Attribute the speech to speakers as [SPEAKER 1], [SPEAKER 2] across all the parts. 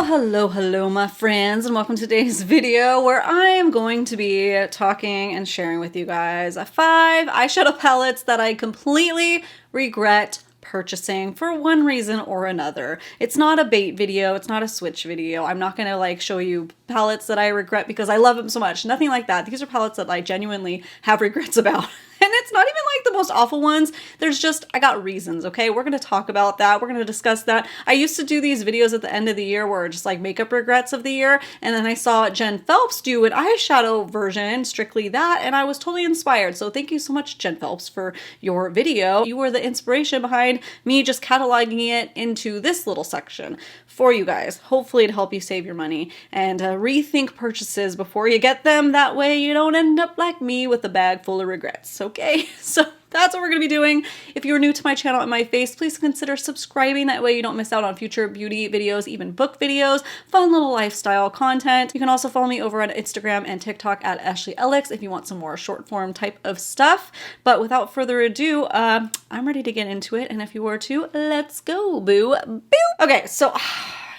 [SPEAKER 1] Well, hello, my friends, and welcome to today's video where I am going to be talking and sharing with you guys 5 eyeshadow palettes that I completely regret purchasing for one reason or another. It's not a bait video. It's not a switch video. I'm not going to like show you palettes that I regret because I love them so much. Nothing like that. These are palettes that I genuinely have regrets about. And it's not even like the most awful ones. There's just, I got reasons, okay? We're going to talk about that. We're going to discuss that. I used to do these videos at the end of the year where just like makeup regrets of the year. And then I saw Jen Phelps do an eyeshadow version, strictly that, and I was totally inspired. So thank you so much, Jen Phelps, for your video. You were the inspiration behind me just cataloging it into this little section for you guys, hopefully to help you save your money and rethink purchases before you get them. That way you don't end up like me with a bag full of regrets. Okay, so that's what we're going to be doing. If you're new to my channel and my face, please consider subscribing. That way you don't miss out on future beauty videos, even book videos, fun little lifestyle content. You can also follow me over on Instagram and TikTok at ashleyellix if you want some more short form type of stuff. But without further ado, I'm ready to get into it. And if you were too, let's go, boo. Boo. Okay, so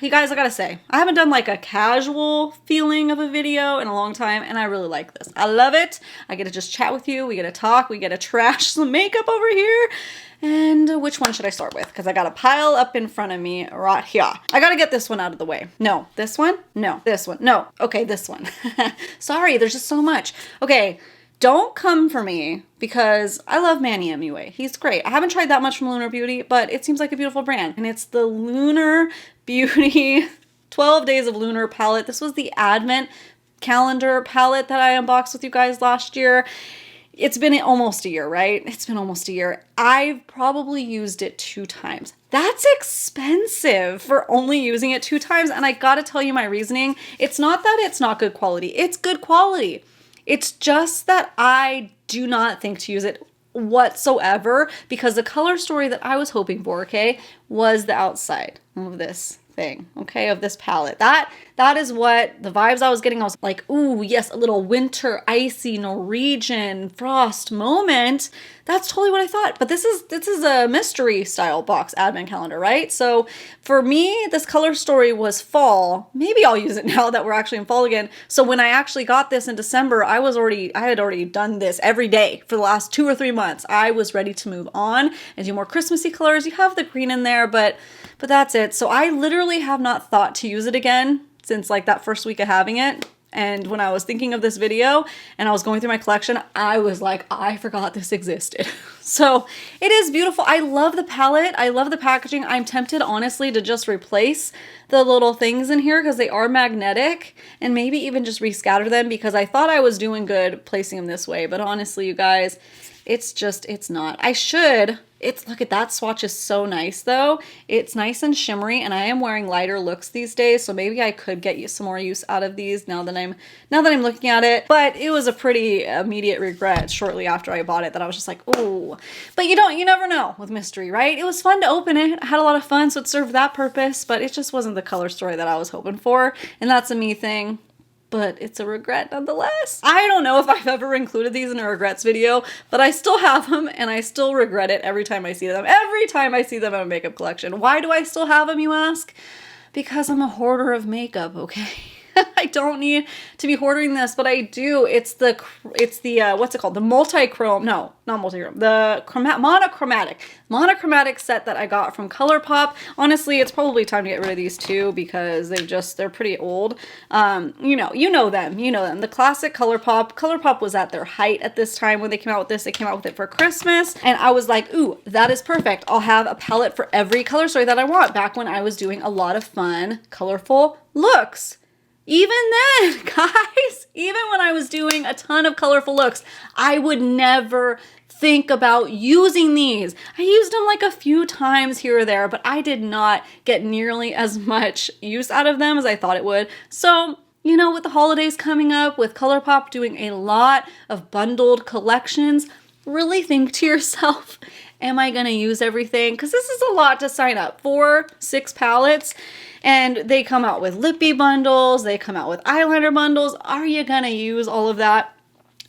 [SPEAKER 1] you guys, I gotta say, I haven't done like a casual feeling of a video in a long time, and I really like this. I love it. I get to just chat with you. We get to talk. We get to trash some makeup over here. And which one should I start with? Because I got a pile up in front of me right here. I gotta get this one out of the way. No, this one? No, this one. No, okay, this one. Sorry, there's just so much. Okay. Don't come for me because I love Manny MUA. He's great. I haven't tried that much from Lunar Beauty, but it seems like a beautiful brand. And it's the Lunar Beauty 12 Days of Lunar palette. This was the Advent calendar palette that I unboxed with you guys last year. It's been almost a year, right? It's been almost a year. I've probably used it 2 times. That's expensive for only using it 2 times. And I gotta tell you my reasoning. It's not that it's not good quality. It's good quality. It's just that I do not think to use it whatsoever because the color story that I was hoping for, okay, was the outside of this thing, okay, of this palette. That is what the vibes I was getting. I was like, ooh, yes, a little winter, icy Norwegian frost moment. That's totally what I thought. But this is a mystery style box advent calendar, right? So for me, this color story was fall. Maybe I'll use it now that we're actually in fall again. So when I actually got this in December, I had already done this every day for the last 2 or 3 months. I was ready to move on and do more Christmassy colors. You have the green in there, but that's it. So I literally have not thought to use it again since like that first week of having it. And when I was thinking of this video and I was going through my collection, I was like, I forgot this existed. So it is beautiful. I love the palette. I love the packaging. I'm tempted, honestly, to just replace the little things in here because they are magnetic and maybe even just rescatter them because I thought I was doing good placing them this way. But honestly, you guys, it's not. Look at that swatch is so nice though. It's nice and shimmery and I am wearing lighter looks these days. So maybe I could get you some more use out of these now that I'm looking at it. But it was a pretty immediate regret shortly after I bought it that I was just like, ooh, but you never know with mystery, right? It was fun to open it. I had a lot of fun. So it served that purpose, but it just wasn't the color story that I was hoping for. And that's a me thing. But it's a regret nonetheless. I don't know if I've ever included these in a regrets video, but I still have them and I still regret it every time I see them. Every time I see them in a makeup collection. Why do I still have them, you ask? Because I'm a hoarder of makeup, okay? I don't need to be hoarding this, but I do. It's the what's it called? The multi-chrome, no, not multi-chrome, the monochromatic set that I got from ColourPop. Honestly, it's probably time to get rid of these too because they're pretty old. You know them. The classic ColourPop. ColourPop was at their height at this time when they came out with this. They came out with it for Christmas and I was like, ooh, that is perfect. I'll have a palette for every color story that I want back when I was doing a lot of fun, colorful looks. Even then, guys, even when I was doing a ton of colorful looks, I would never think about using these. I used them like a few times here or there, but I did not get nearly as much use out of them as I thought it would. So, with the holidays coming up, with ColourPop doing a lot of bundled collections, really think to yourself, am I going to use everything? Because this is a lot to sign up for, 6 palettes. And they come out with lippy bundles. They come out with eyeliner bundles. Are you going to use all of that?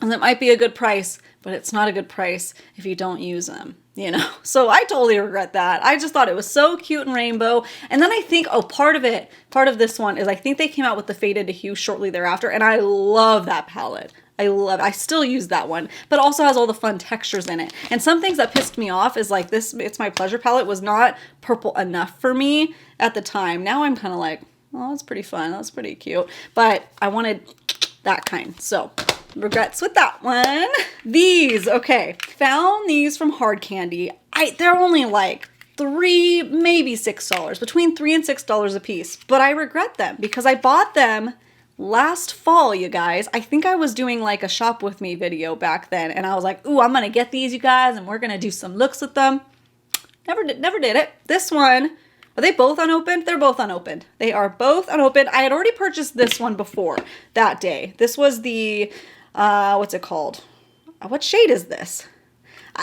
[SPEAKER 1] And that might be a good price, but it's not a good price if you don't use them. you know? So I totally regret that. I just thought it was so cute and rainbow. And then I think, oh, part of this one is I think they came out with the faded to hue shortly thereafter, and I love that palette. I still use that one, but it also has all the fun textures in it. And some things that pissed me off is like this, It's My Pleasure palette was not purple enough for me at the time. Now I'm kind of like, oh, that's pretty fun. That's pretty cute. But I wanted that kind. So regrets with that one. These, okay. Found these from Hard Candy. They're only like $3, maybe $6, between $3 and $6 a piece. But I regret them because I bought them last fall, you guys. I think I was doing like a shop with me video back then, and I was like, ooh, I'm gonna get these, you guys, and we're gonna do some looks with them. Never did it. This one, are they both unopened? They're both unopened. They are both unopened. I had already purchased this one before that day. This was the, what's it called? What shade is this?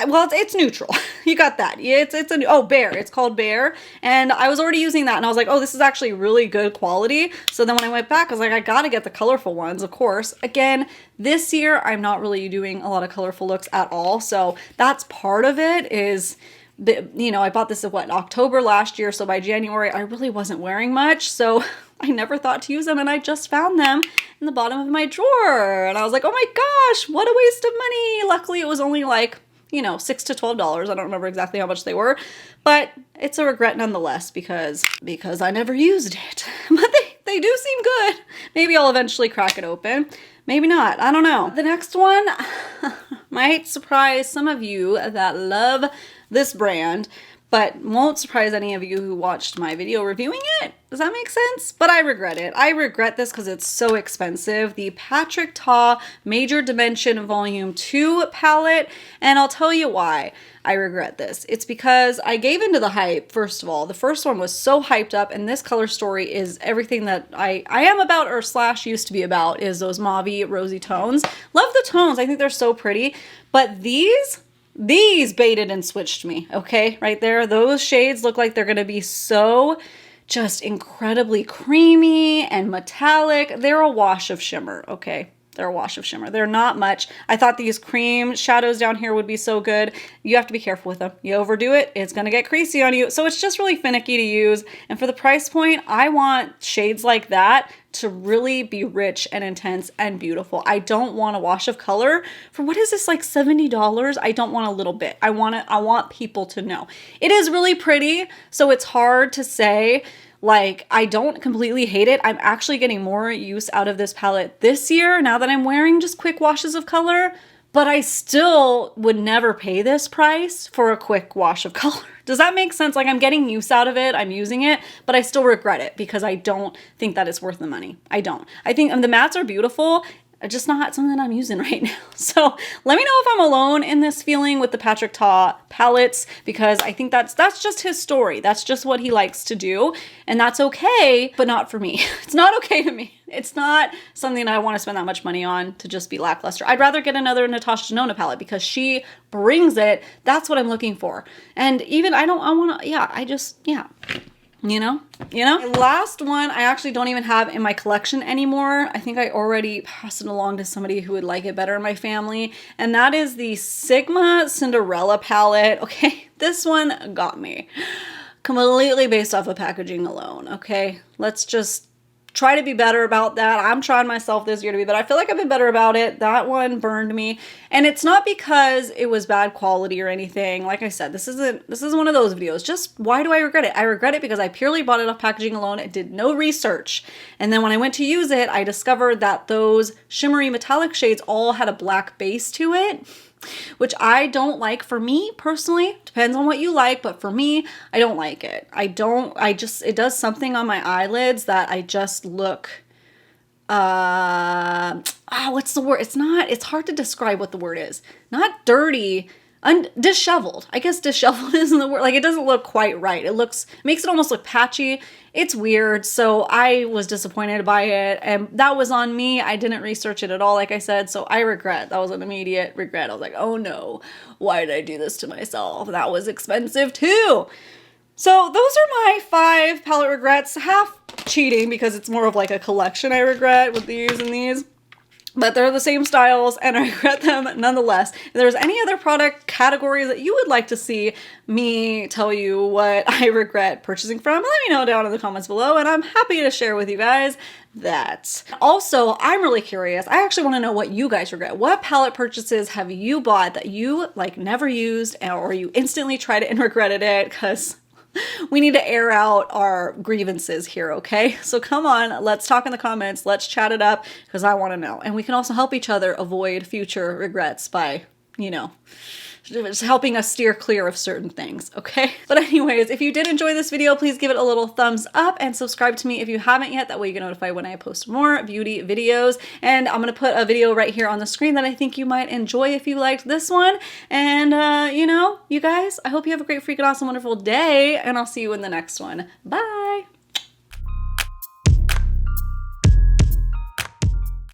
[SPEAKER 1] Well, it's neutral. You got that. Bear. It's called Bear. And I was already using that, and I was like, oh, this is actually really good quality. So then when I went back, I was like, I gotta get the colorful ones, of course. Again, this year, I'm not really doing a lot of colorful looks at all. So that's part of it is, you know, I bought this in October last year. So by January, I really wasn't wearing much. So I never thought to use them, and I just found them in the bottom of my drawer. And I was like, oh my gosh, what a waste of money. Luckily, it was only like, you know, $6 to $12. I don't remember exactly how much they were, but it's a regret nonetheless because I never used it. But they do seem good. Maybe I'll eventually crack it open. Maybe not. I don't know. The next one might surprise some of you that love this brand, but won't surprise any of you who watched my video reviewing it. Does that make sense? But I regret it. I regret this because it's so expensive. The Patrick Ta Major Dimension Volume 2 palette. And I'll tell you why I regret this. It's because I gave into the hype, first of all. The first one was so hyped up, and this color story is everything that I am about, or / used to be about, is those mauve-y, rosy tones. Love the tones. I think they're so pretty. But these baited and switched me, okay? Right there. Those shades look like they're going to be so just incredibly creamy and metallic. They're a wash of shimmer, okay? They're a wash of shimmer. They're not much. I thought these cream shadows down here would be so good. You have to be careful with them. You overdo it, it's gonna get creasy on you. So it's just really finicky to use. And for the price point, I want shades like that to really be rich and intense and beautiful. I don't want a wash of color for, what is this, like $70? I don't want a little bit. I want people to know. It is really pretty, so it's hard to say, like, I don't completely hate it. I'm actually getting more use out of this palette this year now that I'm wearing just quick washes of color, but I still would never pay this price for a quick wash of color. Does that make sense? Like, I'm getting use out of it, I'm using it, but I still regret it because I don't think that it's worth the money. I don't. I think the mattes are beautiful, just not something that I'm using right now. So let me know if I'm alone in this feeling with the Patrick Ta palettes, because I think that's just his story. That's just what he likes to do, and that's okay, but not for me. It's not okay to me. It's not something I want to spend that much money on to just be lackluster. I'd rather get another Natasha Denona palette because she brings it. That's what I'm looking for. And even you know? And last one, I actually don't even have in my collection anymore. I think I already passed it along to somebody who would like it better in my family. And that is the Sigma Cinderella palette. Okay, this one got me completely based off of packaging alone. Okay, let's just try to be better about that. I'm trying myself this year to be better. I feel like I've been better about it. That one burned me. And it's not because it was bad quality or anything. Like I said, this is one of those videos. Just why do I regret it? I regret it because I purely bought it off packaging alone. It did no research. And then when I went to use it, I discovered that those shimmery metallic shades all had a black base to it, which I don't like. For me personally, depends on what you like, but for me, I don't like it. It does something on my eyelids that I just look, what's the word? It's hard to describe what the word is. Not dirty, disheveled. I guess disheveled isn't the word. Like, it doesn't look quite right. Makes it almost look patchy. It's weird. So I was disappointed by it, and that was on me. I didn't research it at all, like I said. So I regret. That was an immediate regret. I was like, oh no, why did I do this to myself? That was expensive too. So those are my 5 palette regrets. Half cheating because it's more of like a collection I regret with these and these. but they're the same styles and I regret them nonetheless. If there's any other product categories that you would like to see me tell you what I regret purchasing from, let me know down in the comments below and I'm happy to share with you guys that. Also, I'm really curious. I actually want to know what you guys regret. What palette purchases have you bought that you like never used or you instantly tried it and regretted it? Because we need to air out our grievances here, okay? So come on, let's talk in the comments, let's chat it up, because I want to know. And we can also help each other avoid future regrets by, you know, just helping us steer clear of certain things, okay? But anyways, if you did enjoy this video, please give it a little thumbs up and subscribe to me if you haven't yet. That way you get notified when I post more beauty videos. And I'm gonna put a video right here on the screen that I think you might enjoy if you liked this one. And you know, you guys, I hope you have a great, freaking awesome, wonderful day, and I'll see you in the next one. Bye!